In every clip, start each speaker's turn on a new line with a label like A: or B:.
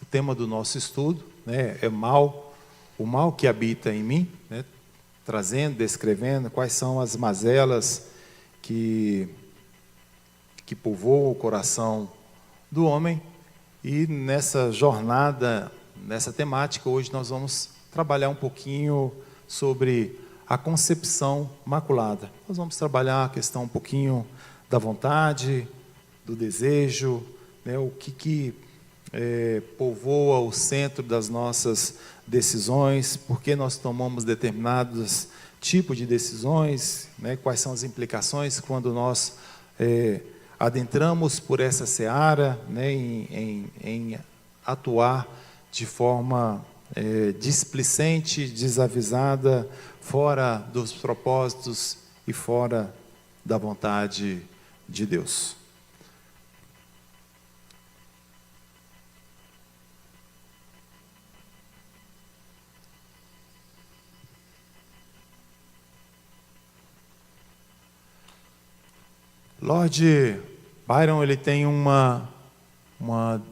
A: tema do nosso estudo, né, é o mal que habita em mim, né, trazendo, descrevendo quais são as mazelas que povoam o coração do homem. E nessa jornada, nessa temática, hoje nós vamos trabalhar um pouquinho sobre a concepção maculada. Nós vamos trabalhar a questão um pouquinho da vontade, do desejo, né, o que povoa o centro das nossas decisões, por que nós tomamos determinados tipos de decisões, né, quais são as implicações quando nós adentramos por essa seara, né, em atuar de forma displicente, desavisada, fora dos propósitos e fora da vontade de Deus. Lord Byron, ele tem uma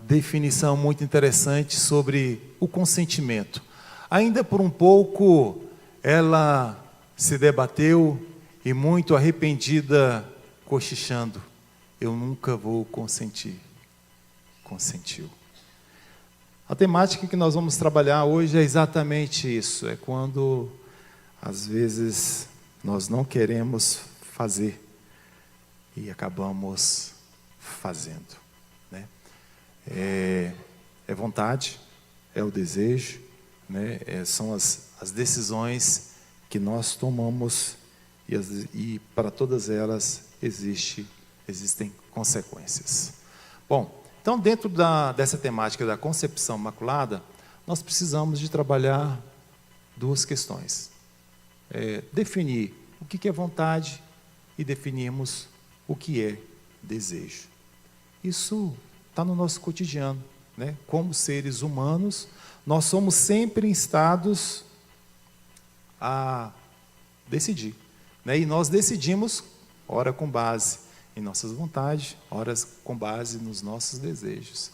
A: definição muito interessante sobre o consentimento. Ainda por um pouco, ela se debateu e muito arrependida, cochichando: eu nunca vou consentir. Consentiu. A temática que nós vamos trabalhar hoje é exatamente isso. É quando, às vezes, nós não queremos fazer e acabamos fazendo, né? É vontade, é o desejo, né? São as decisões que nós tomamos e para todas elas existem consequências. Bom, então dentro dessa temática da concepção maculada, nós precisamos de trabalhar duas questões. Definir o que é vontade e definirmos o que é desejo. Isso está no nosso cotidiano, né? Como seres humanos, nós somos sempre instados a decidir, né? E nós decidimos, ora com base em nossas vontades, ora com base nos nossos desejos,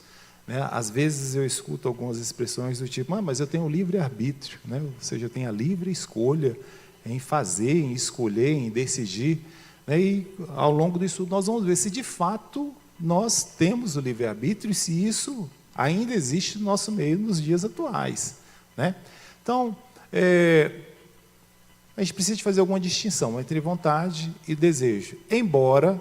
A: né? Às vezes eu escuto algumas expressões do tipo: mas eu tenho livre-arbítrio, né? Ou seja, eu tenho a livre escolha em fazer, em escolher, em decidir. E ao longo disso nós vamos ver se de fato nós temos o livre-arbítrio e se isso ainda existe no nosso meio nos dias atuais, né? Então, a gente precisa de fazer alguma distinção entre vontade e desejo, embora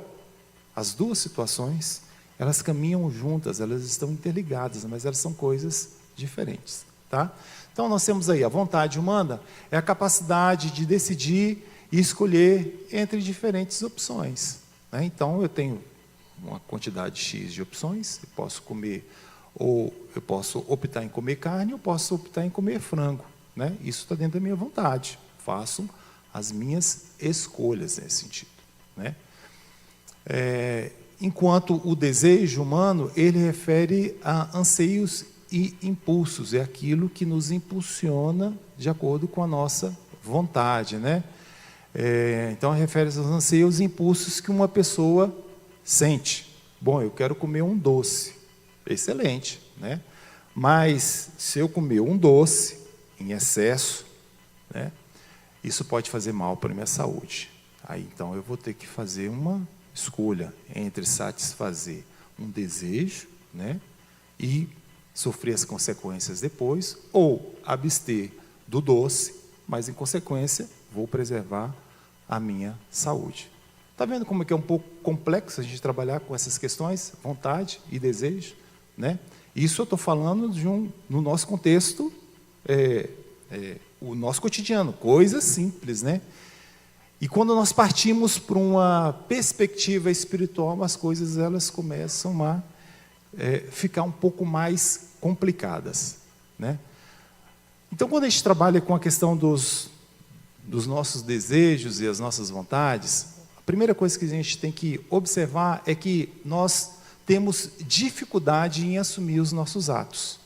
A: as duas situações, elas caminham juntas, elas estão interligadas, mas elas são coisas diferentes, tá? Então nós temos aí a vontade humana, é a capacidade de decidir e escolher entre diferentes opções, né? Então, eu tenho uma quantidade X de opções, eu posso comer, ou eu posso optar em comer carne, ou posso optar em comer frango, né? Isso está dentro da minha vontade, faço as minhas escolhas nesse sentido, né? Enquanto o desejo humano, ele refere a anseios e impulsos, é aquilo que nos impulsiona de acordo com a nossa vontade, né? Então, refere-se aos anseios e impulsos que uma pessoa sente. Bom, eu quero comer um doce. Excelente, né? Mas, se eu comer um doce em excesso, né, isso pode fazer mal para a minha saúde. Aí, então, eu vou ter que fazer uma escolha entre satisfazer um desejo, né, e sofrer as consequências depois, ou abster do doce, mas, em consequência, vou preservar a minha saúde. Está vendo como é que é um pouco complexo a gente trabalhar com essas questões, vontade e desejo, né? Isso eu estou falando no nosso contexto, o nosso cotidiano, coisas simples, né? E quando nós partimos para uma perspectiva espiritual, as coisas elas começam a ficar um pouco mais complicadas, né? Então, quando a gente trabalha com a questão dos nossos desejos e as nossas vontades, a primeira coisa que a gente tem que observar é que nós temos dificuldade em assumir os nossos atos.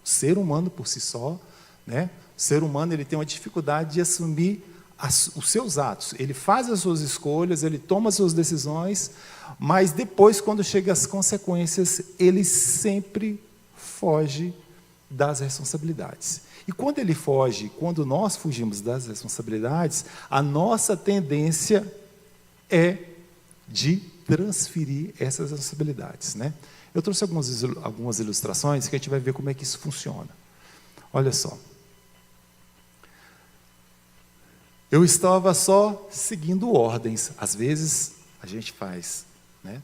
A: O ser humano por si só, né? O ser humano ele tem uma dificuldade de assumir os seus atos. Ele faz as suas escolhas, ele toma as suas decisões, mas depois, quando chega às consequências, ele sempre foge das responsabilidades. E quando ele foge, quando nós fugimos das responsabilidades, a nossa tendência é de transferir essas responsabilidades, né? Eu trouxe algumas ilustrações que a gente vai ver como é que isso funciona. Olha só. Eu estava só seguindo ordens. Às vezes, a gente faz, né,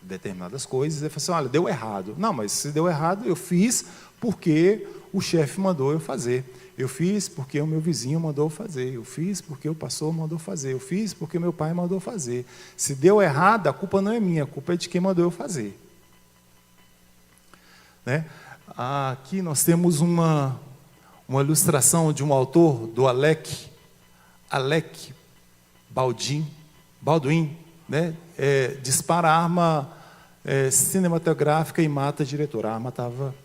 A: determinadas coisas e fala assim, olha, deu errado. Não, mas se deu errado, eu fiz porque o chefe mandou eu fazer. Eu fiz porque o meu vizinho mandou fazer. Eu fiz porque o pastor mandou fazer. Eu fiz porque o meu pai mandou fazer. Se deu errado, a culpa não é minha, a culpa é de quem mandou eu fazer. Né? Aqui nós temos uma ilustração de um autor, do Alec Baldwin, né? Dispara a arma cinematográfica e mata a diretora. A arma estava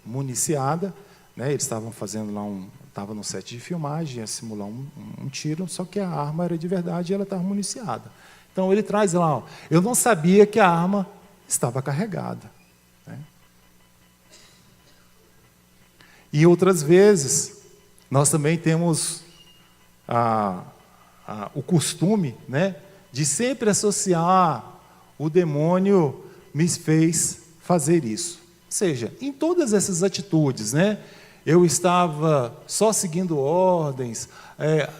A: municiada, né? Eles estavam fazendo lá estava no set de filmagem, ia simular um tiro, só que a arma era de verdade e ela estava municiada. Então ele traz lá, ó, eu não sabia que a arma estava carregada. Né? E outras vezes, nós também temos o costume, né, de sempre associar o demônio me fez fazer isso. Ou seja, em todas essas atitudes, né, eu estava só seguindo ordens,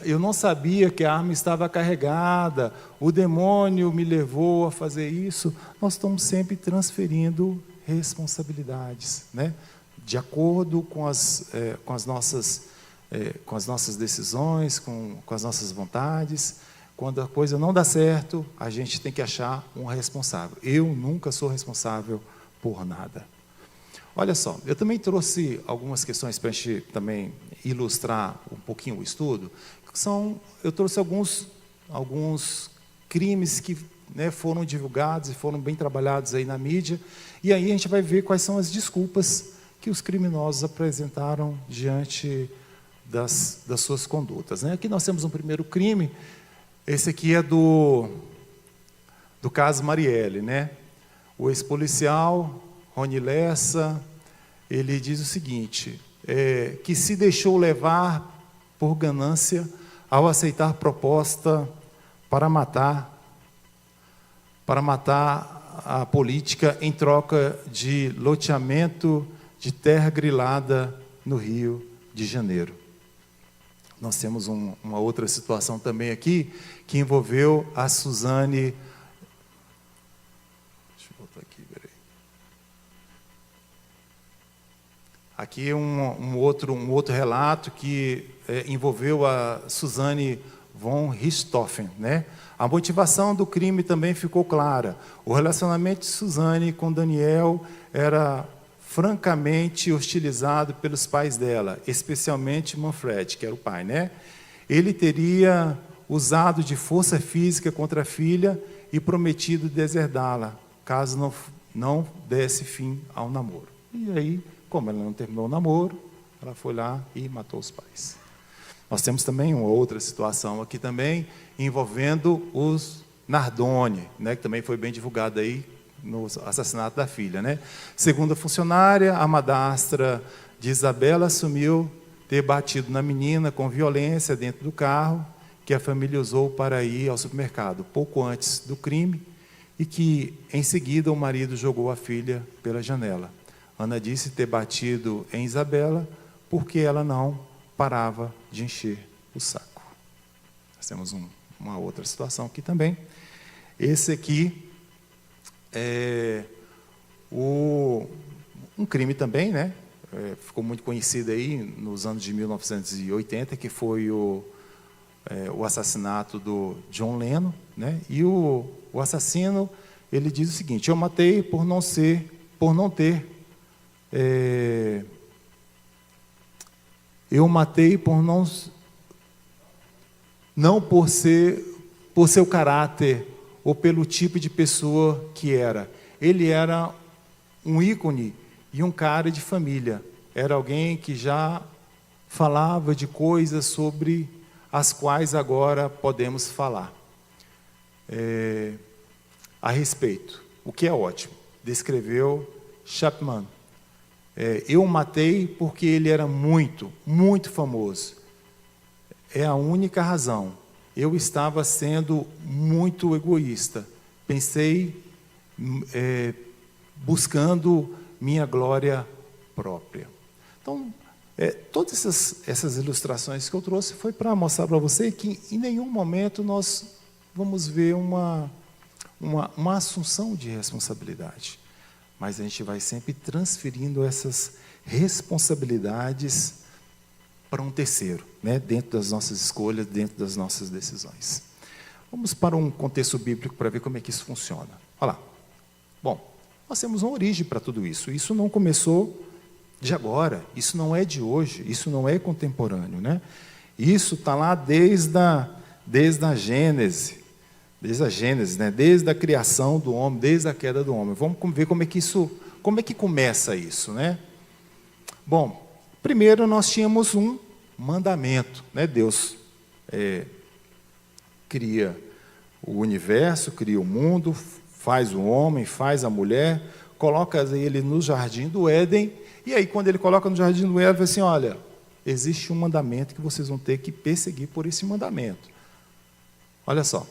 A: eu não sabia que a arma estava carregada, o demônio me levou a fazer isso. Nós estamos sempre transferindo responsabilidades, né, de acordo com as nossas decisões, com as nossas vontades. Quando a coisa não dá certo, a gente tem que achar um responsável. Eu nunca sou responsável por nada. Olha só, eu também trouxe algumas questões para a gente também ilustrar um pouquinho o estudo. Eu trouxe alguns crimes que, né, foram divulgados e foram bem trabalhados aí na mídia, e aí a gente vai ver quais são as desculpas que os criminosos apresentaram diante das suas condutas. Né? Aqui nós temos um primeiro crime, esse aqui é do caso Marielle. Né? O ex-policial, Rony Lessa, ele diz o seguinte, que se deixou levar por ganância ao aceitar proposta para matar a política em troca de loteamento de terra grilada no Rio de Janeiro. Nós temos uma outra situação também aqui, que envolveu a Suzane. Deixa eu voltar aqui, peraí. Aqui um outro relato que envolveu a Suzane von Richthofen. Né? A motivação do crime também ficou clara. O relacionamento de Suzane com Daniel era francamente hostilizado pelos pais dela, especialmente Manfred, que era o pai, né? Ele teria usado de força física contra a filha e prometido deserdá-la, caso não desse fim ao namoro. E aí, como ela não terminou o namoro, ela foi lá e matou os pais. Nós temos também uma outra situação aqui também, envolvendo os Nardoni, né, que também foi bem divulgado aí, no assassinato da filha. Né? Segundo a funcionária, a madrasta de Isabela assumiu ter batido na menina com violência dentro do carro que a família usou para ir ao supermercado, pouco antes do crime, e que, em seguida, o marido jogou a filha pela janela. Ana disse ter batido em Isabela porque ela não parava de encher o saco. Nós temos uma outra situação aqui também. Esse aqui um crime também, né? Ficou muito conhecido aí nos anos de 1980, que foi o assassinato do John Lennon, né? E o assassino, ele diz o seguinte: eu matei por não ter por seu caráter ou pelo tipo de pessoa que era. Ele era um ícone e um cara de família. Era alguém que já falava de coisas sobre as quais agora podemos falar a respeito, o que é ótimo. Descreveu Chapman eu o matei porque ele era muito, muito famoso. É a única razão. Eu estava sendo muito egoísta. Pensei buscando minha glória própria. Então, todas essas ilustrações que eu trouxe foi para mostrar para você que em nenhum momento nós vamos ver uma assunção de responsabilidade. Mas a gente vai sempre transferindo essas responsabilidades para um terceiro, né? Dentro das nossas escolhas, dentro das nossas decisões. Vamos para um contexto bíblico para ver como é que isso funciona. Olha lá. Bom, nós temos uma origem para tudo isso. Isso não começou de agora, isso não é de hoje, isso não é contemporâneo, né? Isso está lá desde a Gênese. Desde a Gênesis, né? Desde a criação do homem, desde a queda do homem. Vamos ver como é que começa isso, né? Bom, primeiro nós tínhamos um mandamento, né? Deus cria o universo, cria o mundo, faz o homem, faz a mulher, coloca ele no jardim do Éden, e aí quando ele coloca no jardim do Éden, ele fala assim, olha, existe um mandamento que vocês vão ter que perseguir por esse mandamento. Olha só.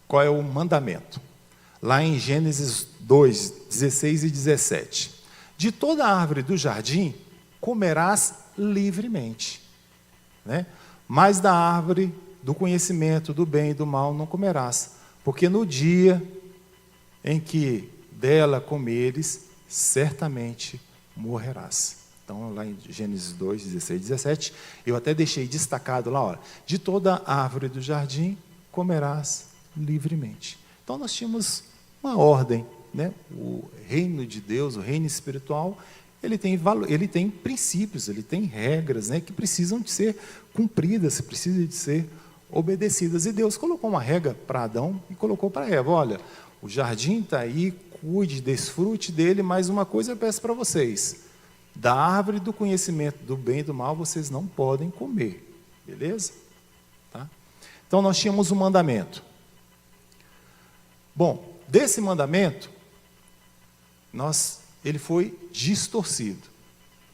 A: Qual é o mandamento? Lá em Gênesis 2, 16 e 17. De toda árvore do jardim comerás livremente, né? Mas da árvore do conhecimento do bem e do mal não comerás, porque no dia em que dela comeres, certamente morrerás. Então, lá em Gênesis 2, 16 e 17, eu até deixei destacado lá, olha, de toda árvore do jardim comerás livremente. Então nós tínhamos uma ordem, né? O reino de Deus, o reino espiritual, ele tem princípios, ele tem regras, né? Que precisam de ser cumpridas, precisam de ser obedecidas. E Deus colocou uma regra para Adão e colocou para Eva, olha, o jardim está aí, cuide, desfrute dele, mas uma coisa eu peço para vocês, da árvore do conhecimento do bem e do mal vocês não podem comer, beleza? Tá? Então nós tínhamos um mandamento. Bom, desse mandamento, ele foi distorcido.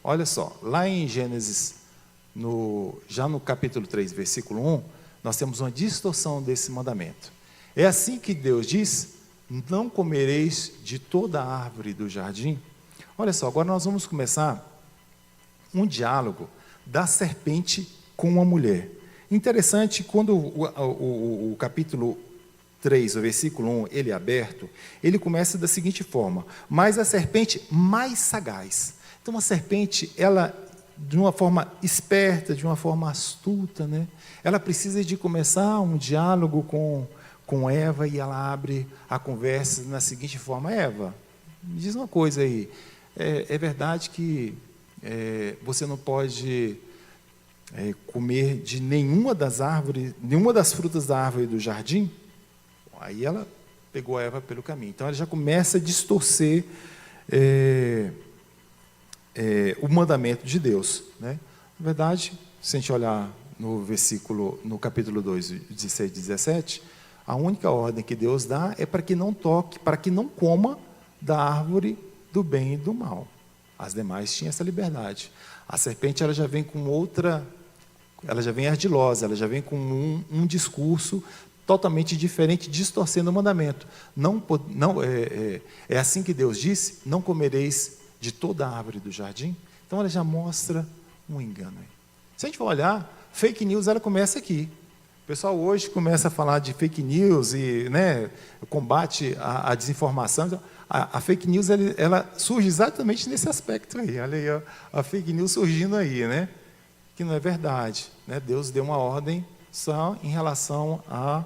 A: Olha só, lá em Gênesis, já no capítulo 3, versículo 1, nós temos uma distorção desse mandamento. É assim que Deus diz, não comereis de toda a árvore do jardim. Olha só, agora nós vamos começar um diálogo da serpente com a mulher. Interessante, quando o capítulo 3, o versículo 1, ele é aberto, ele começa da seguinte forma, mas a serpente mais sagaz. Então a serpente, ela, de uma forma esperta, de uma forma astuta, né? Ela precisa de começar um diálogo com Eva, e ela abre a conversa na seguinte forma, Eva, me diz uma coisa aí, é verdade que você não pode comer de nenhuma das frutas da árvore do jardim? Aí ela pegou a Eva pelo caminho. Então ela já começa a distorcer o mandamento de Deus, né? Na verdade, se a gente olhar no capítulo 2, 16 e 17, a única ordem que Deus dá é para que não toque, para que não coma da árvore do bem e do mal. As demais tinham essa liberdade. A serpente, ela já vem com ela já vem ardilosa, ela já vem com um discurso totalmente diferente, distorcendo o mandamento. É assim que Deus disse, não comereis de toda a árvore do jardim. Então ela já mostra um engano aí. Se a gente for olhar, fake news, ela começa aqui. O pessoal hoje começa a falar de fake news e, né, combate a desinformação. Então, a fake news, ela surge exatamente nesse aspecto aí. Olha aí, ó, a fake news surgindo aí, né? Que não é verdade, né? Deus deu uma ordem só em relação à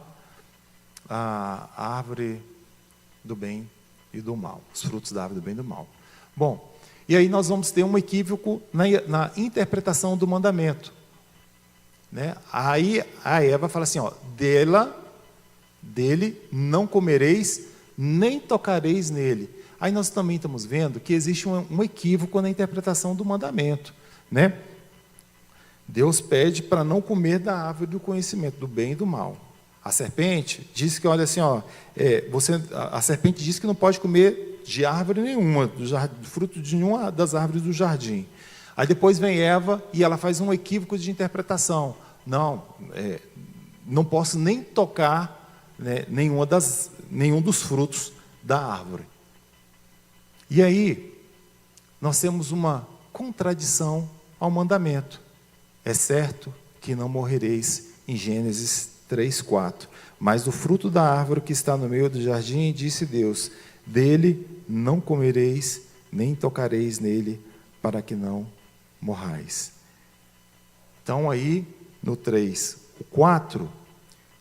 A: árvore do bem e do mal, os frutos da árvore do bem e do mal. Bom, e aí nós vamos ter um equívoco na interpretação do mandamento, né? Aí a Eva fala assim, ó, dele não comereis, nem tocareis nele. Aí nós também estamos vendo que existe um equívoco na interpretação do mandamento, né? Deus pede para não comer da árvore do conhecimento do bem e do mal. A serpente diz que, olha assim, ó, a serpente diz que não pode comer de árvore nenhuma, fruto de nenhuma das árvores do jardim. Aí depois vem Eva e ela faz um equívoco de interpretação. Não posso nem tocar, né, nenhum dos frutos da árvore. E aí, nós temos uma contradição ao mandamento. É certo que não morrereis, em Gênesis 3:4. Mas do fruto da árvore que está no meio do jardim, disse Deus, dele não comereis, nem tocareis nele, para que não morrais. Então aí, no 3, o 4,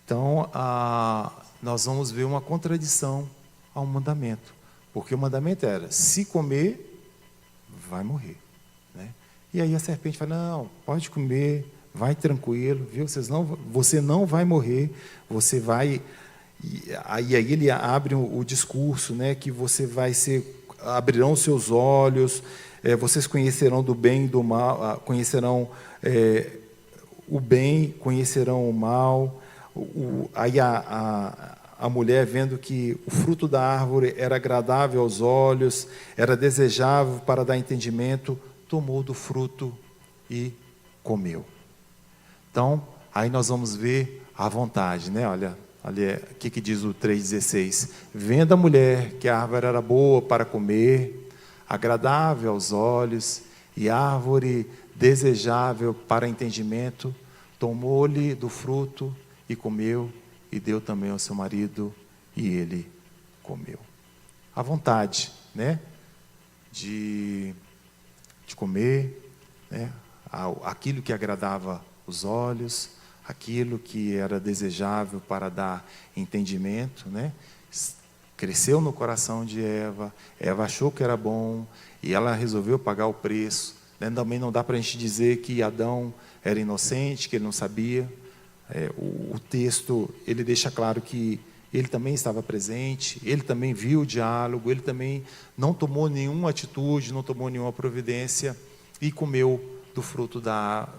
A: então nós vamos ver uma contradição ao mandamento. Porque o mandamento era, se comer, vai morrer. Né? E aí a serpente fala, não, pode comer, vai tranquilo, viu? Você não vai morrer, você vai... Aí ele abre o discurso, né, que você vai abrirão os seus olhos, vocês conhecerão do bem e do mal, conhecerão o bem, conhecerão o mal. Aí a mulher, vendo que o fruto da árvore era agradável aos olhos, era desejável para dar entendimento, tomou do fruto e comeu. Então, aí nós vamos ver a vontade, né? Olha o que diz o 3,16. Vendo a mulher que a árvore era boa para comer, agradável aos olhos, e árvore desejável para entendimento, tomou-lhe do fruto e comeu, e deu também ao seu marido, e ele comeu. A vontade, né? De comer, né? Aquilo que agradava os olhos, aquilo que era desejável para dar entendimento, né? Cresceu no coração de Eva, Eva achou que era bom, e ela resolveu pagar o preço. Né? Também não dá para a gente dizer que Adão era inocente, que ele não sabia. O texto, ele deixa claro que ele também estava presente, ele também viu o diálogo, ele também não tomou nenhuma atitude, não tomou nenhuma providência, e comeu do fruto da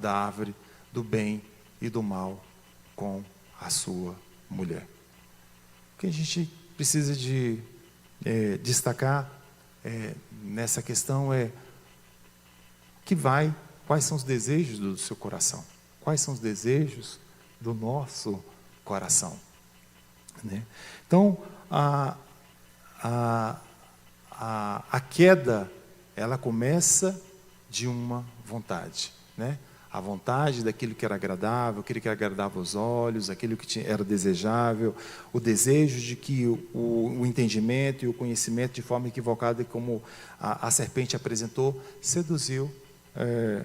A: árvore, do bem e do mal, com a sua mulher. O que a gente precisa de destacar nessa questão quais são os desejos do seu coração? Quais são os desejos do nosso coração? Né? Então, a queda, ela começa de uma vontade, né? A vontade daquilo que era agradável, aquilo que agradava aos olhos, aquilo que era desejável, o desejo de que o entendimento e o conhecimento, de forma equivocada, como a serpente apresentou, seduziu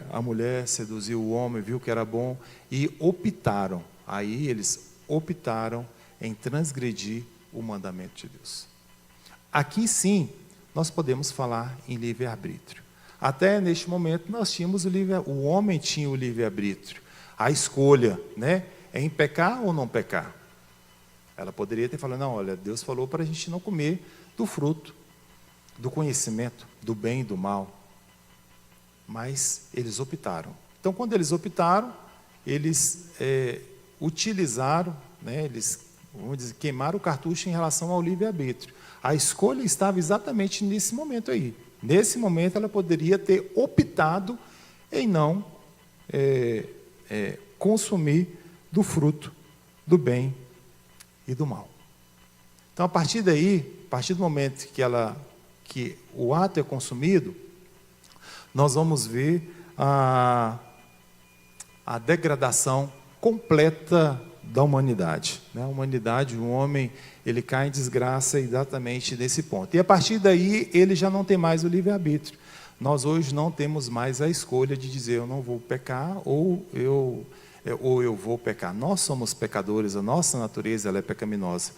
A: a mulher, seduziu o homem, viu que era bom, e optaram, aí eles optaram em transgredir o mandamento de Deus. Aqui sim, nós podemos falar em livre-arbítrio. Até neste momento nós tínhamos o homem tinha o livre-arbítrio, a escolha, né, em pecar ou não pecar. Ela poderia ter falado, não, olha, Deus falou para a gente não comer do fruto, do conhecimento, do bem e do mal. Mas eles optaram. Então, quando eles optaram, eles utilizaram, né, eles, vamos dizer, queimaram o cartucho em relação ao livre-arbítrio. A escolha estava exatamente nesse momento aí. Nesse momento, ela poderia ter optado em não consumir do fruto do bem e do mal. Então, a partir daí, a partir do momento que o ato é consumido, nós vamos ver a degradação completa da humanidade. Né? A humanidade, o homem, ele cai em desgraça exatamente nesse ponto. E a partir daí, ele já não tem mais o livre-arbítrio. Nós hoje não temos mais a escolha de dizer, eu não vou pecar ou eu vou pecar. Nós somos pecadores, a nossa natureza ela é pecaminosa.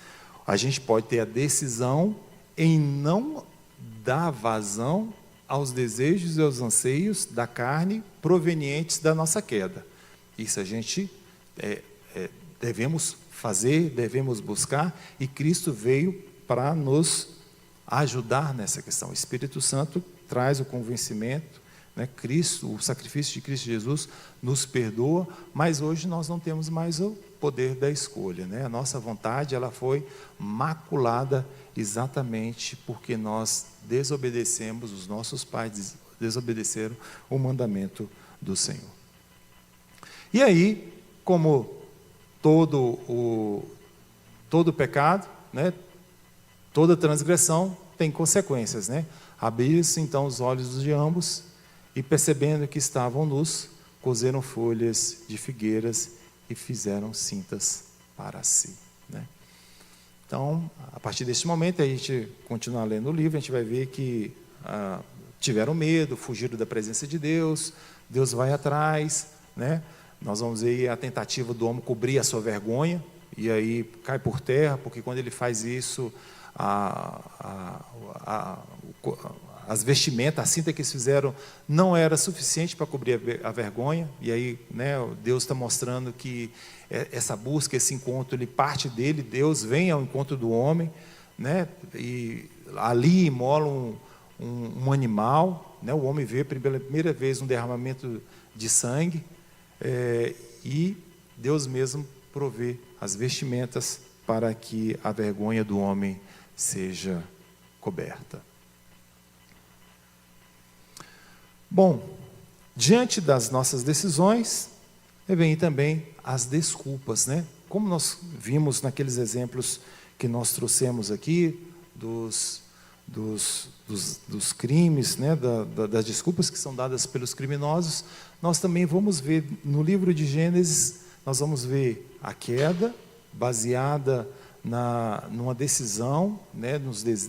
A: A gente pode ter a decisão em não dar vazão aos desejos e aos anseios da carne provenientes da nossa queda. Isso a gente devemos fazer, devemos buscar, e Cristo veio para nos ajudar nessa questão. O Espírito Santo traz o convencimento, né? O sacrifício de Cristo Jesus nos perdoa, mas hoje nós não temos mais o poder da escolha, né? A nossa vontade ela foi maculada exatamente porque nós desobedecemos, os nossos pais desobedeceram o mandamento do Senhor. E aí, como todo pecado, né, toda transgressão tem consequências, né? Abriram-se então os olhos de ambos e, percebendo que estavam nus, coseram folhas de figueiras e fizeram cintas para si, né? Então, a partir deste momento, a gente continuar lendo o livro, a gente vai ver que tiveram medo, fugiram da presença de Deus, Deus vai atrás, né? Nós vamos ver a tentativa do homem cobrir a sua vergonha, e aí cai por terra, porque quando ele faz isso, as vestimentas, a cinta que eles fizeram não era suficiente para cobrir a vergonha, e aí, né, Deus está mostrando que essa busca, esse encontro, ele parte dele, Deus vem ao encontro do homem, né, e ali imola um animal, né, o homem vê pela primeira vez um derramamento de sangue, e Deus mesmo provê as vestimentas para que a vergonha do homem seja coberta. Bom, diante das nossas decisões, vem também as desculpas, né? Como nós vimos naqueles exemplos que nós trouxemos aqui, dos crimes, né? Das desculpas que são dadas pelos criminosos, nós também vamos ver no livro de Gênesis, nós vamos ver a queda baseada numa decisão, né?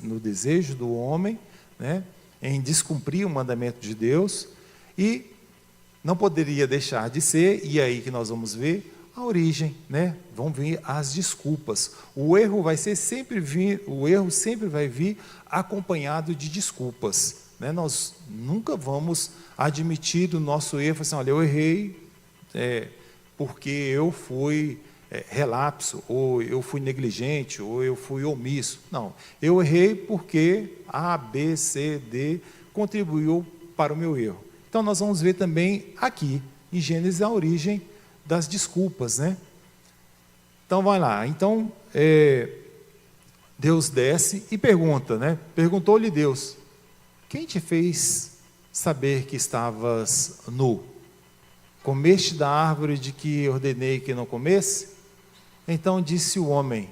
A: No desejo do homem, né? Em descumprir o mandamento de Deus, e não poderia deixar de ser, e aí que nós vamos ver a origem, né? Vão vir as desculpas. O erro sempre vai vir acompanhado de desculpas, né? Nós nunca vamos admitir o nosso erro, assim, olha, eu errei porque eu fui relapso, ou eu fui negligente, ou eu fui omisso. Não, eu errei porque A, B, C, D contribuiu para o meu erro. Então nós vamos ver também aqui, em Gênesis, a origem das desculpas, né? Então vai lá, então Deus desce e pergunta, né? Perguntou-lhe Deus: quem te fez saber que estavas nu? Comeste da árvore de que ordenei que não comesse? Então disse o homem: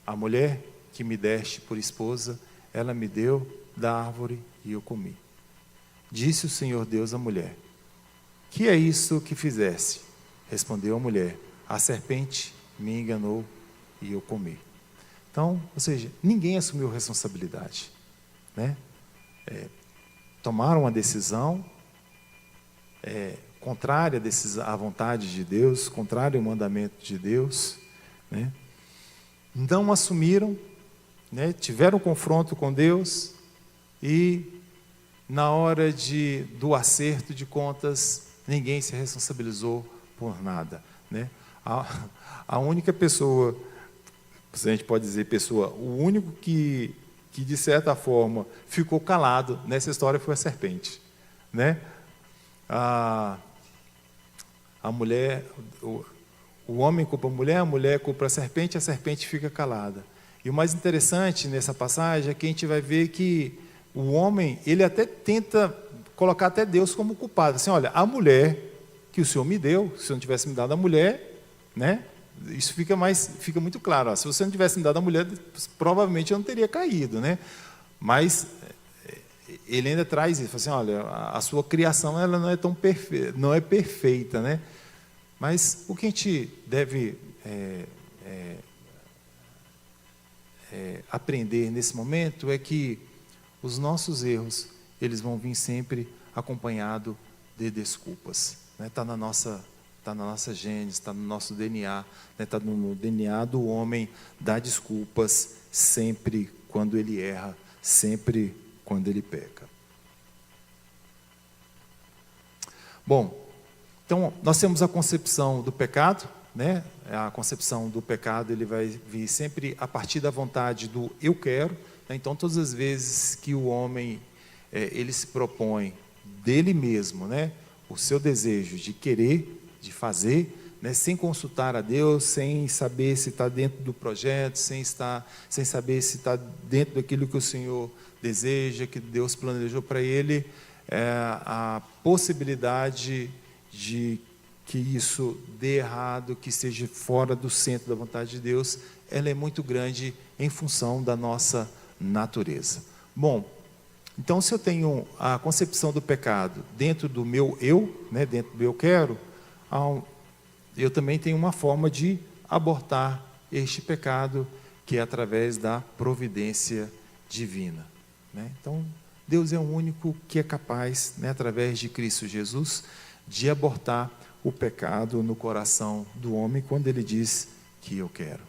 A: a mulher que me deste por esposa, ela me deu da árvore e eu comi. Disse o Senhor Deus à mulher: que é isso que fizeste? Respondeu a mulher: a serpente me enganou e eu comi. Então, ou seja, ninguém assumiu responsabilidade, né? Tomaram uma decisão contrária à vontade de Deus, contrária ao mandamento de Deus, né? Não assumiram, né? Tiveram confronto com Deus, e na hora do acerto de contas, ninguém se responsabilizou por nada, né? A única pessoa, a gente pode dizer o único que de certa forma ficou calado nessa história foi a serpente, né? A mulher, o homem culpa a mulher culpa a serpente fica calada. E o mais interessante nessa passagem é que a gente vai ver que o homem, ele até tenta colocar até Deus como culpado. Assim, olha, a mulher que o Senhor me deu, se eu não tivesse me dado a mulher, né? Isso fica muito claro. Ó, se você não tivesse me dado a mulher, provavelmente eu não teria caído, né? Mas ele ainda traz isso, assim, olha, a sua criação ela não é tão perfeita, não é perfeita, né? Mas o que a gente deve aprender nesse momento é que os nossos erros, eles vão vir sempre acompanhado de desculpas, né? Está na nossa gênese, está no nosso DNA, né? Está no DNA do homem dar desculpas sempre quando ele erra, sempre quando ele peca. Bom, então nós temos a concepção do pecado, né? A concepção do pecado, ele vai vir sempre a partir da vontade do eu quero, né? Então todas as vezes que o homem ele se propõe dele mesmo, né? O seu desejo de querer, de fazer, né, sem consultar a Deus, sem saber se está dentro do projeto, sem saber se está dentro daquilo que o Senhor deseja, que Deus planejou para ele, a possibilidade de que isso dê errado, que seja fora do centro da vontade de Deus, ela é muito grande em função da nossa natureza. Bom, então se eu tenho a concepção do pecado dentro do meu eu, né, dentro do eu quero, eu também tenho uma forma de abortar este pecado, que é através da providência divina, né? Então, Deus é o único que é capaz, né, através de Cristo Jesus, de abortar o pecado no coração do homem, quando ele diz que eu quero.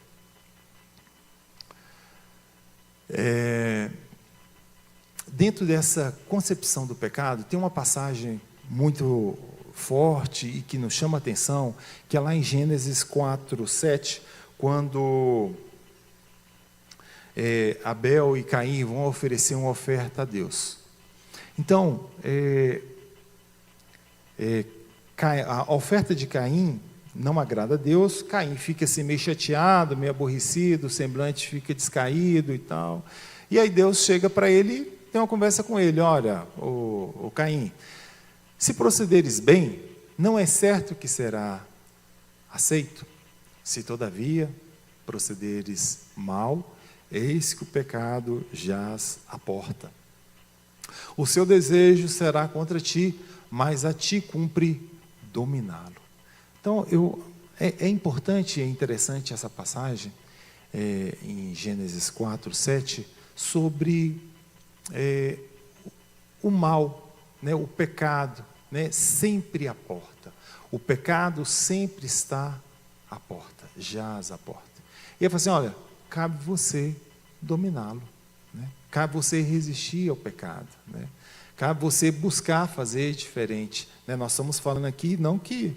A: Dentro dessa concepção do pecado, tem uma passagem muito forte e que nos chama a atenção, que é lá em Gênesis 4:7, quando Abel e Caim vão oferecer uma oferta a Deus. Então, a oferta de Caim não agrada a Deus. Caim fica assim meio chateado, meio aborrecido, o semblante fica descaído e tal. E aí Deus chega para ele, tem uma conversa com ele: olha, o Caim, se procederes bem, não é certo que será aceito. Se todavia procederes mal, eis que o pecado jaz à porta. O seu desejo será contra ti, mas a ti cumpre dominá-lo. Então, é importante e é interessante essa passagem em Gênesis 4:7, sobre o mal, né, o pecado, né, sempre à porta. O pecado sempre está à porta, jaz à porta. E ele fala assim: olha, cabe você dominá-lo, né? Cabe você resistir ao pecado, né? Cabe você buscar fazer diferente, né? Nós estamos falando aqui, não que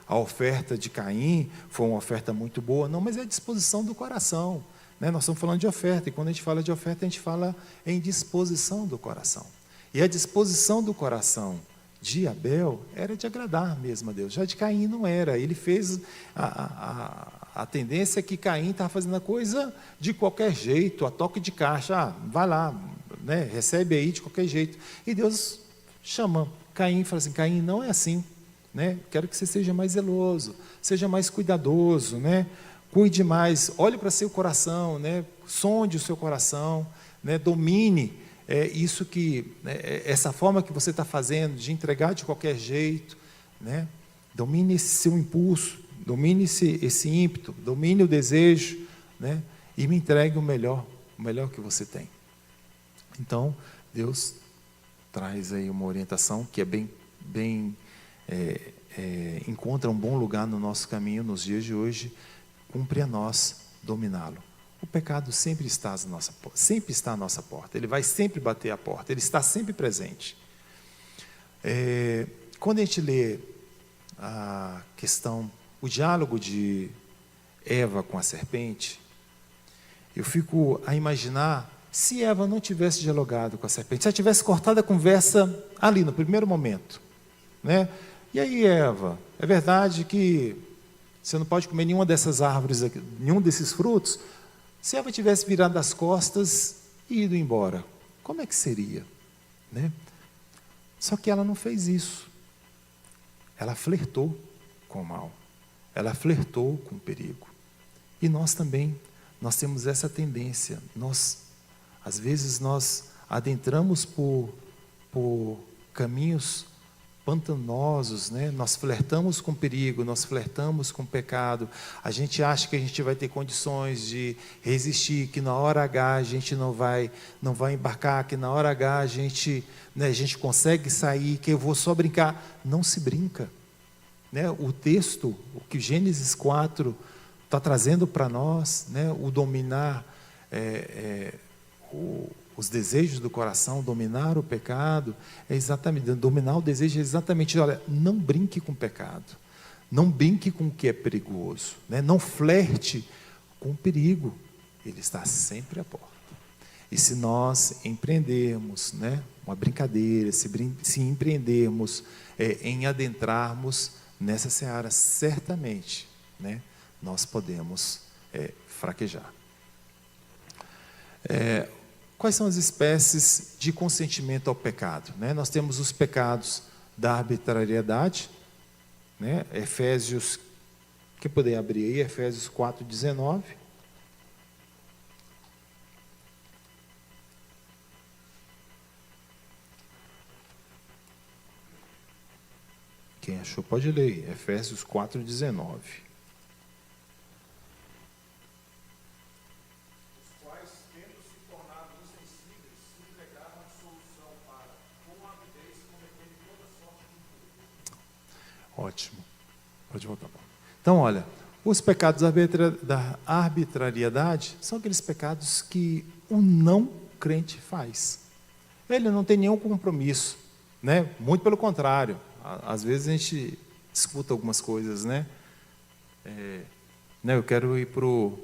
A: a oferta de Caim foi uma oferta muito boa, não, mas é a disposição do coração, né? Nós estamos falando de oferta, e quando a gente fala de oferta, a gente fala em disposição do coração. E a disposição do coração de Abel era de agradar mesmo a Deus, já de Caim não era. Ele fez, a tendência é que Caim estava fazendo a coisa de qualquer jeito, a toque de caixa, vai lá, né, recebe aí de qualquer jeito. E Deus chama Caim e fala assim: Caim, não é assim, né? Quero que você seja mais zeloso, seja mais cuidadoso, né? Cuide mais, olhe para seu coração, né? Sonde o seu coração, né? Domine isso essa forma que você está fazendo de entregar de qualquer jeito, né? Domine esse seu impulso, domine esse ímpeto, domine o desejo, né? E me entregue o melhor que você tem. Então, Deus traz aí uma orientação que encontra um bom lugar no nosso caminho nos dias de hoje. Cumpre a nós dominá-lo. O pecado sempre está à nossa porta, ele vai sempre bater a porta, ele está sempre presente. Quando a gente lê a questão, o diálogo de Eva com a serpente, eu fico a imaginar se Eva não tivesse dialogado com a serpente, se ela tivesse cortado a conversa ali no primeiro momento, né? E aí, Eva, é verdade que você não pode comer nenhuma dessas árvores aqui, nenhum desses frutos? Se Eva tivesse virado as costas e ido embora, como é que seria, né? Só que ela não fez isso. Ela flertou com o mal. Ela flertou com o perigo. E nós também, nós temos essa tendência. Às vezes nós adentramos por caminhos pantanosos, né? Nós flertamos com perigo, nós flertamos com pecado. A gente acha que a gente vai ter condições de resistir, que na hora H a gente não vai embarcar, que na hora H a gente consegue sair, que eu vou só brincar. Não se brinca, né? O texto, o que Gênesis 4 está trazendo para nós, né? O dominar os desejos do coração, dominar o pecado, dominar o desejo é exatamente, olha, não brinque com o pecado, não brinque com o que é perigoso, né? Não flerte com o perigo, ele está sempre à porta. E se nós empreendermos, né, uma brincadeira, se empreendermos em adentrarmos, nessa seara, certamente, né, nós podemos fraquejar. Quais são as espécies de consentimento ao pecado? Né? Nós temos os pecados da arbitrariedade, né? Efésios, quem puder abrir aí, Efésios 4:19. Quem achou pode ler, Efésios 4:19. Ótimo. Pode voltar. Então, olha, os pecados da arbitrariedade são aqueles pecados que o não crente faz. Ele não tem nenhum compromisso, né? Muito pelo contrário. Às vezes a gente escuta algumas coisas, né? Eu quero ir para o...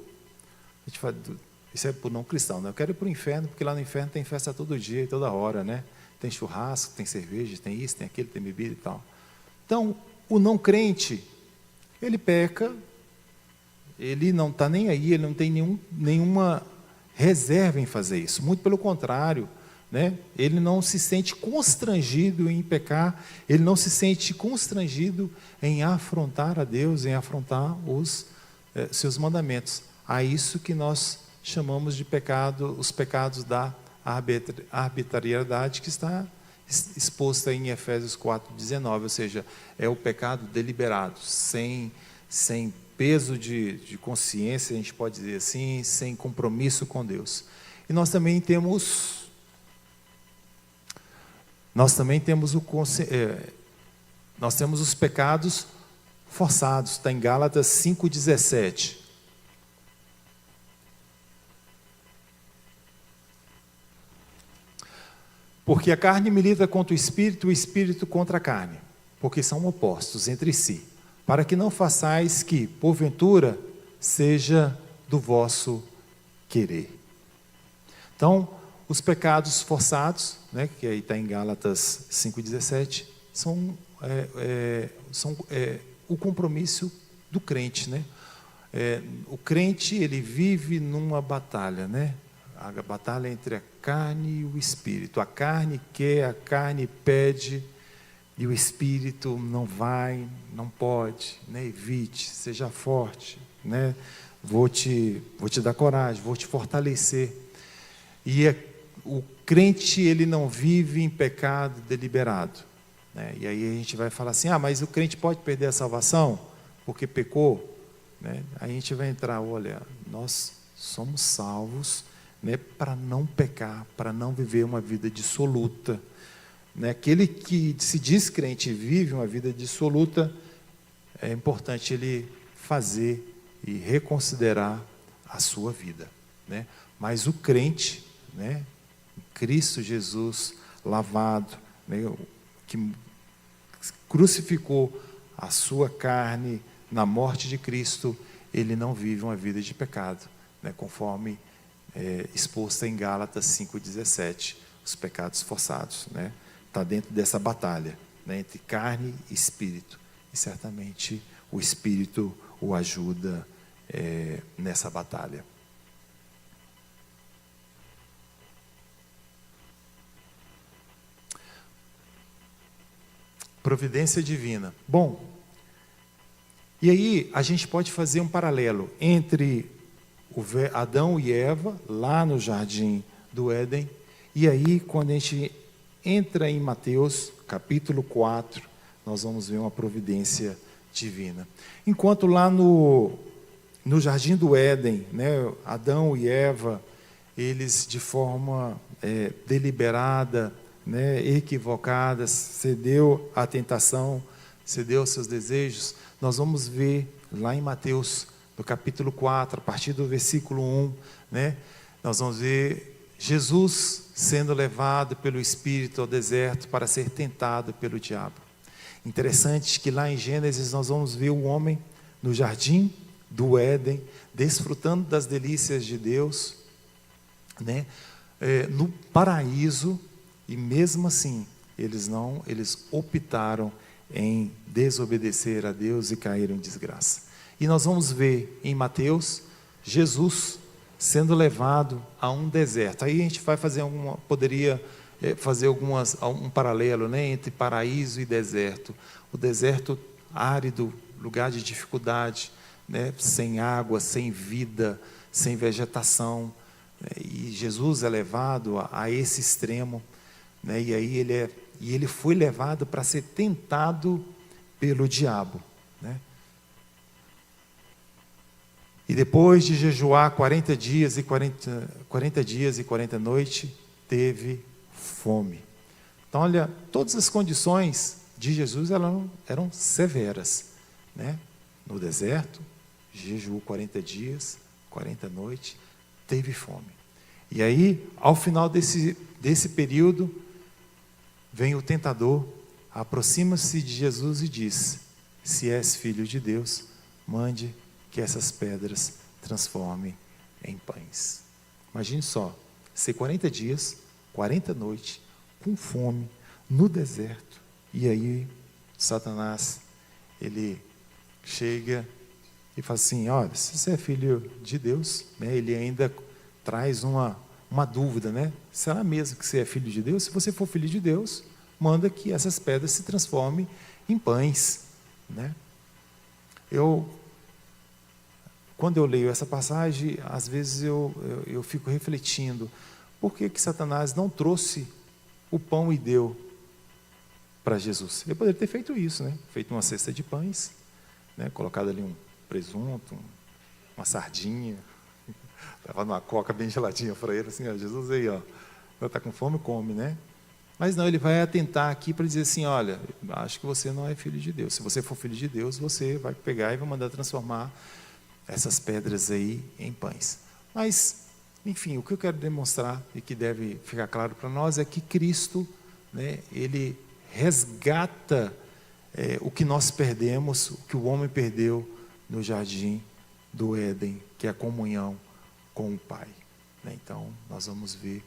A: Isso é para o não cristão, né? Eu quero ir para o inferno, porque lá no inferno tem festa todo dia e toda hora, né? Tem churrasco, tem cerveja, tem isso, tem aquilo, tem bebida e tal. Então, o não crente, ele peca, ele não está nem aí, ele não tem nenhuma reserva em fazer isso. Muito pelo contrário, né? Ele não se sente constrangido em pecar, ele não se sente constrangido em afrontar a Deus, em afrontar os seus mandamentos. A isso que nós chamamos de pecado, os pecados da arbitrariedade, que está exposta em Efésios 4:19, ou seja, é o pecado deliberado, sem peso de consciência, a gente pode dizer assim, sem compromisso com Deus. E nós também temos os pecados forçados, está em Gálatas 5:17. Porque a carne milita contra o espírito contra a carne, porque são opostos entre si, para que não façais que, porventura, seja do vosso querer. Então, os pecados forçados, né, que aí está em Gálatas 5:17, são o compromisso do crente, né? O crente, ele vive numa batalha, né? A batalha entre a carne e o espírito. A carne quer, a carne pede, e o espírito não vai, não pode, né? Evite, seja forte, né? Vou te dar coragem, vou te fortalecer. E o crente, ele não vive em pecado deliberado, né? E aí a gente vai falar assim, mas o crente pode perder a salvação porque pecou, né? Aí a gente vai entrar, olha, nós somos salvos, né, para não pecar, para não viver uma vida dissoluta, né? Aquele que se diz crente e vive uma vida dissoluta, é importante ele fazer e reconsiderar a sua vida, né? Mas o crente, né, Cristo Jesus lavado, né, que crucificou a sua carne na morte de Cristo, ele não vive uma vida de pecado, né, conforme exposta em Gálatas 5:17, os pecados forçados, né? Está dentro dessa batalha, né, entre carne e espírito, e certamente o espírito o ajuda nessa batalha. Providência divina. Bom, e aí a gente pode fazer um paralelo entre Adão e Eva, lá no jardim do Éden, e aí quando a gente entra em Mateus, capítulo 4, nós vamos ver uma providência divina. Enquanto lá no jardim do Éden, né, Adão e Eva, eles de forma deliberada, né, equivocada, cedeu à tentação, cedeu aos seus desejos, nós vamos ver lá em Mateus, no capítulo 4, a partir do versículo 1, né, nós vamos ver Jesus sendo levado pelo Espírito ao deserto para ser tentado pelo diabo. Interessante que lá em Gênesis nós vamos ver o homem no jardim do Éden, desfrutando das delícias de Deus, né, no paraíso, e mesmo assim eles optaram em desobedecer a Deus e caíram em desgraça. E nós vamos ver em Mateus, Jesus sendo levado a um deserto. Aí a gente vai fazer poderia fazer um paralelo, né, entre paraíso e deserto. O deserto árido, lugar de dificuldade, né, sem água, sem vida, sem vegetação, né, e Jesus é levado a esse extremo, né, e aí ele foi levado para ser tentado pelo diabo, né? E depois de jejuar 40 dias e 40 noites, teve fome. Então, olha, todas as condições de Jesus eram severas, né? No deserto, jejuou 40 dias, 40 noites, teve fome. E aí, ao final desse período, vem o tentador, aproxima-se de Jesus e diz: se és filho de Deus, mande que essas pedras transformem em pães. Imagine só, ser 40 dias, 40 noites, com fome, no deserto, e aí Satanás, ele chega e fala assim: olha, se você é filho de Deus, né, ele ainda traz uma dúvida, né? Será mesmo que você é filho de Deus? Se você for filho de Deus, manda que essas pedras se transformem em pães, né? Quando eu leio essa passagem, às vezes eu fico refletindo, por que Satanás não trouxe o pão e deu para Jesus? Ele poderia ter feito isso, né? Feito uma cesta de pães, né? Colocado ali um presunto, uma sardinha, estava numa coca bem geladinha para ele, assim: ó, Jesus aí, ó, está com fome, come, né? Mas não, ele vai atentar aqui para dizer assim: olha, acho que você não é filho de Deus. Se você for filho de Deus, você vai pegar e vai mandar transformar essas pedras aí em pães. Mas, enfim, o que eu quero demonstrar e que deve ficar claro para nós é que Cristo, né, ele resgata o que nós perdemos, o que o homem perdeu no jardim do Éden, que é a comunhão com o Pai, né? Então, nós vamos ver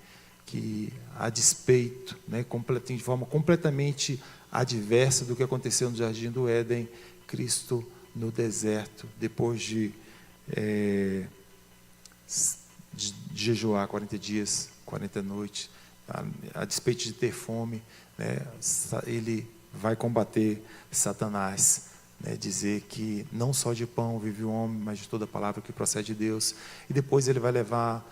A: que, a despeito, né, de forma completamente adversa do que aconteceu no jardim do Éden, Cristo no deserto, depois de jejuar 40 dias, 40 noites, a despeito de ter fome, né, ele vai combater Satanás, né, dizer que não só de pão vive o homem, mas de toda palavra que procede de Deus. E depois ele vai levar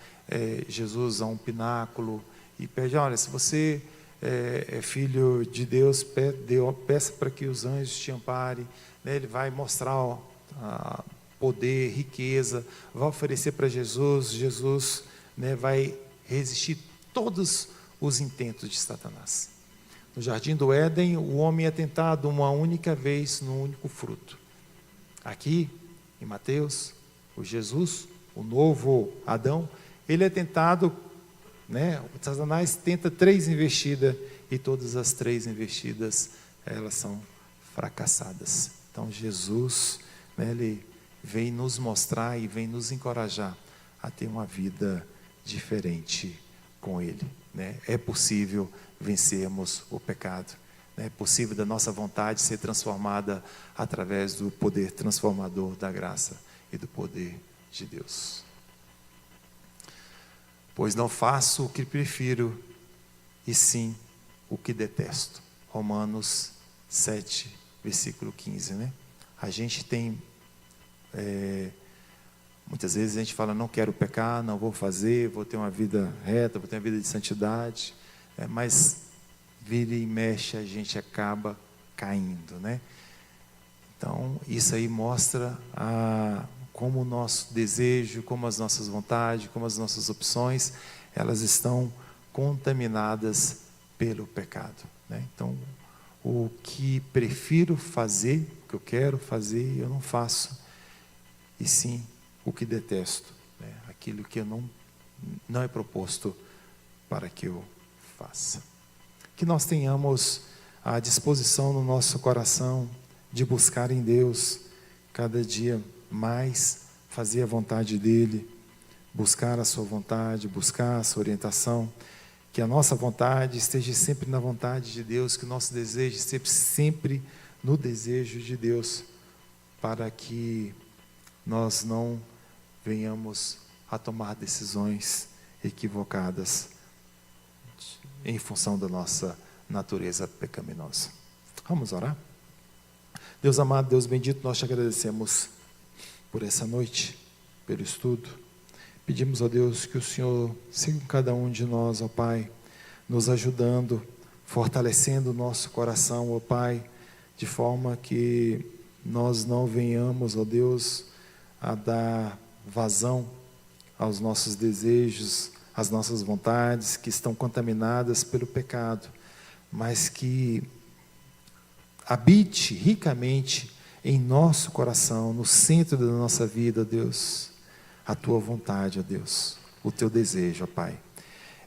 A: Jesus a um pináculo e pede: olha, se você é filho de Deus, peça para que os anjos te amparem, né? Ele vai mostrar poder, riqueza, vai oferecer para Jesus. Jesus, né, vai resistir todos os intentos de Satanás. No jardim do Éden, o homem é tentado uma única vez no único fruto. Aqui, em Mateus, o Jesus, o novo Adão, ele é tentado, né? O Satanás tenta 3 investidas e todas as 3 investidas, elas são fracassadas. Então Jesus, né, ele vem nos mostrar e vem nos encorajar a ter uma vida diferente com ele, né? É possível vencermos o pecado, né? É possível da nossa vontade ser transformada através do poder transformador da graça e do poder de Deus. Pois não faço o que prefiro, e sim o que detesto. Romanos 7, versículo 15, né? A gente tem, muitas vezes a gente fala: não quero pecar, não vou fazer, vou ter uma vida reta, vou ter uma vida de santidade, mas vira e mexe, a gente acaba caindo, né? Então, isso aí mostra como o nosso desejo, como as nossas vontades, como as nossas opções, elas estão contaminadas pelo pecado, né? Então, o que prefiro fazer, o que eu quero fazer, eu não faço, e sim o que detesto, né? Aquilo que eu não é proposto para que eu faça. Que nós tenhamos a disposição no nosso coração de buscar em Deus cada dia mais, fazer a vontade dEle, buscar a sua vontade, buscar a sua orientação, que a nossa vontade esteja sempre na vontade de Deus, que o nosso desejo esteja sempre no desejo de Deus, para que nós não venhamos a tomar decisões equivocadas em função da nossa natureza pecaminosa. Vamos orar? Deus amado, Deus bendito, nós te agradecemos por essa noite, pelo estudo. Pedimos a Deus que o Senhor siga com cada um de nós, ó Pai, nos ajudando, fortalecendo o nosso coração, ó Pai, de forma que nós não venhamos, ó Deus, a dar vazão aos nossos desejos, às nossas vontades que estão contaminadas pelo pecado, mas que habite ricamente em nosso coração, no centro da nossa vida, ó Deus, a Tua vontade, ó Deus, o Teu desejo, ó Pai.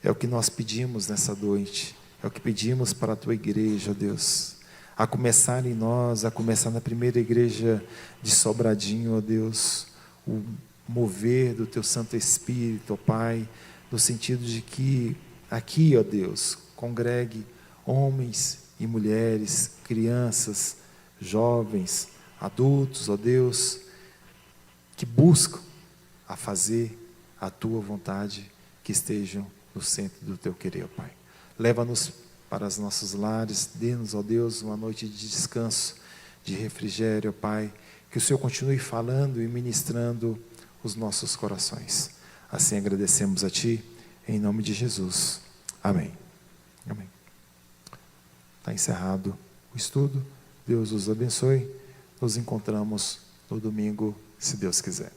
A: É o que nós pedimos nessa noite, é o que pedimos para a Tua igreja, ó Deus, a começar em nós, a começar na primeira igreja de Sobradinho, ó Deus, o mover do Teu Santo Espírito, ó Pai, no sentido de que aqui, ó Deus, congregue homens e mulheres, crianças, jovens, adultos, ó Deus, que buscam a fazer a Tua vontade, que estejam no centro do Teu querer, ó Pai. Leva-nos para os nossos lares, dê-nos, ó Deus, uma noite de descanso, de refrigério, ó Pai, que o Senhor continue falando e ministrando os nossos corações. Assim agradecemos a Ti, em nome de Jesus. Amém. Amém. Está encerrado o estudo. Deus os abençoe. Nos encontramos no domingo, se Deus quiser.